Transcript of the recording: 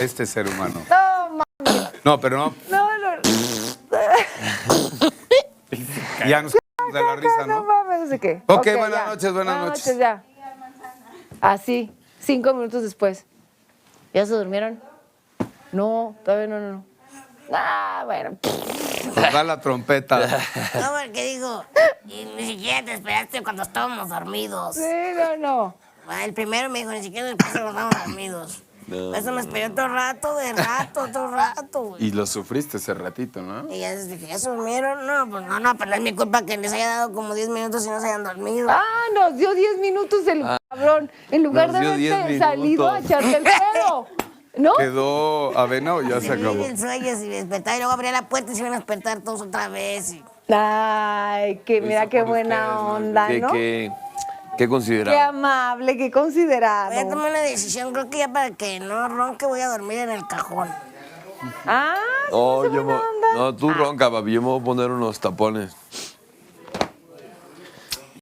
este ser humano. No, mami. No, pero no. No. Ya nos de la risa, No ¿no? mames, no sé qué. Ok, ya. buenas noches, buenas noches. Ya. Así, 5 minutos después. ¿Ya se durmieron? No, todavía no. Ah, bueno. Nos da la trompeta. No, porque digo, y ni siquiera te esperaste cuando estábamos dormidos. Sí, no. El primero me dijo, ni siquiera después cuando estábamos dormidos. No. Eso me esperó todo el rato, güey. Y lo sufriste ese ratito, ¿no? Y ya dije, ¿ya se durmieron? No, pues no, pero no es mi culpa que les haya dado como 10 minutos y no se hayan dormido. Nos dio 10 minutos el cabrón. En lugar de nos dio haberte 10 salido a minutos. echarte el pedo. ¿No? ¿Quedó avena o ya se acabó? El sueño, si despertaba y luego abría la puerta y se iban a despertar todos otra vez. Ay, que mira qué buena onda, ¿no? ¿Qué Qué considerado? amable, qué considerado. Voy a tomar una decisión, creo que ya para que no ronque voy a dormir en el cajón. Ah, sí, Oh, qué buena onda. no, tú ronca, papi. Yo me voy a poner unos tapones.